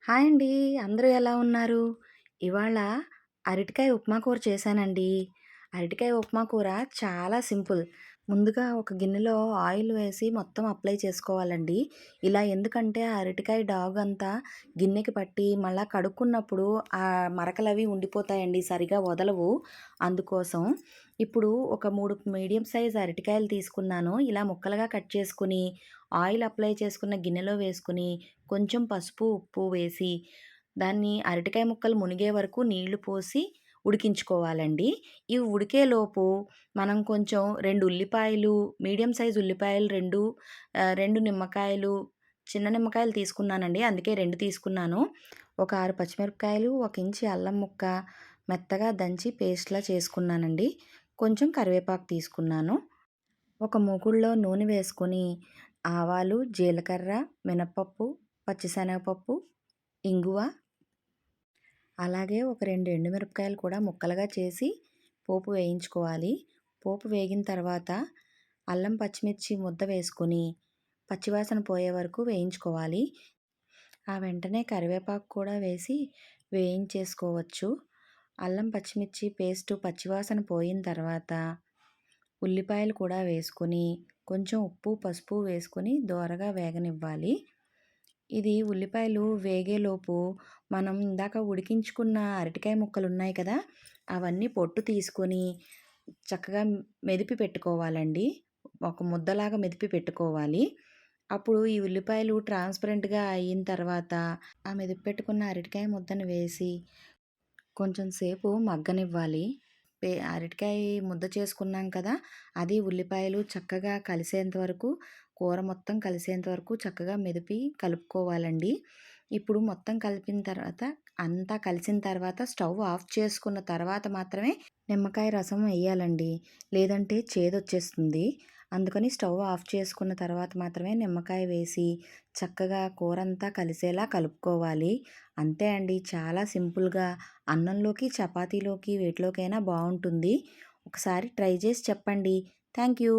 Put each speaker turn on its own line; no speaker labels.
Hi అండి. అందరూ ఎలా ఉన్నారు? ఇవాళ అరటికాయ ఉప్మా కూర చేశానండి. అరటికాయ ఉప్మా కూర చాలా సింపుల్. ముందుగా ఒక గిన్నెలో ఆయిల్ వేసి మొత్తం అప్లై చేసుకోవాలండి. ఇలా ఎందుకంటే ఆ అరటికాయ డాగంతా గిన్నెకి పట్టి మళ్ళా కడుక్కున్నప్పుడు ఆ మరకలవి ఉండిపోతాయండి. సరిగా వదలవు. అందుకోసం ఇప్పుడు ఒక 3 మీడియం సైజ్ అరటికాయలు తీసుకున్నాను. ఇలా ముక్కలుగా కట్ చేసుకొని ఆయిల్ అప్లై చేసుకున్న గిన్నెలో వేసుకొని కొంచెం పసుపు, ఉప్పు వేసి దాన్ని అరటికాయ ముక్కలు మునిగే వరకు నీళ్లు పోసి ఉడికించుకోవాలండి. ఇవి ఉడికేలోపు మనం కొంచెం 2 ఉల్లిపాయలు, మీడియం సైజ్ ఉల్లిపాయలు 2 నిమ్మకాయలు, చిన్న నిమ్మకాయలు తీసుకున్నానండి. అందుకే 2 తీసుకున్నాను. ఒక 6 పచ్చిమిరపకాయలు, 1 ఇంచి అల్లం ముక్క మెత్తగా దంచి పేస్ట్‌లా చేసుకున్నానండి. కొంచెం కరివేపాకు తీసుకున్నాను. ఒక మూకుడులో నూనె వేసుకొని ఆవాలు, జీలకర్ర, మినపప్పు, పచ్చిశనగపప్పు, ఇంగువ, అలాగే ఒక 2 ఎండుమిరపకాయలు కూడా ముక్కలుగా చేసి పోపు వేయించుకోవాలి. పోపు వేగిన తర్వాత అల్లం, పచ్చిమిర్చి ముద్ద వేసుకొని పచ్చివాసన పోయే వరకు వేయించుకోవాలి. ఆ వెంటనే కరివేపాకు కూడా వేసి వేయించేసుకోవచ్చు. అల్లం, పచ్చిమిర్చి పేస్టు పచ్చివాసన పోయిన తర్వాత ఉల్లిపాయలు కూడా వేసుకొని కొంచెం ఉప్పు, పసుపు వేసుకొని దోరగా వేగనివ్వాలి. ఇది ఉల్లిపాయలు వేగేలోపు మనం ఇందాక ఉడికించుకున్న అరటికాయ ముక్కలున్నాయి కదా! అవన్నీ పొట్టు తీసుకొని చక్కగా మెదిపి పెట్టుకోవాలండి. ఒక ముద్దలాగా మెదిపి పెట్టుకోవాలి. అప్పుడు ఈ ఉల్లిపాయలు ట్రాన్స్‌పరెంట్‌గా అయిన తర్వాత ఆ మెదిపి పెట్టుకున్న అరటికాయ ముద్దను వేసి కొంచెం సేపు మగ్గనివ్వాలి. అరటికాయ ముద్ద చేసుకున్నాం కదా! అది ఉల్లిపాయలు చక్కగా కలిసేంత వరకు, కూర మొత్తం కలిసేంత వరకు చక్కగా మెదిపి కలుపుకోవాలండి. ఇప్పుడు మొత్తం కలిపిన తర్వాత అంతా కలిసిన తర్వాత స్టవ్ ఆఫ్ చేసుకున్న తర్వాత మాత్రమే నిమ్మకాయ రసం ఎయ్యాలండి. లేదంటే చేదొచ్చేస్తుంది. అందుకని స్టవ్ ఆఫ్ చేసుకున్న తర్వాత మాత్రమే నిమ్మకాయ వేసి చక్కగా కూరంతా కలిసేలా కలుపుకోవాలి. అంతే అండి. చాలా సింపుల్‌గా అన్నంలోకి, చపాతీలోకి వేటిలోకైనా బావుంటుంది. ఒకసారి ట్రై చేసి చెప్పండి. Thank you.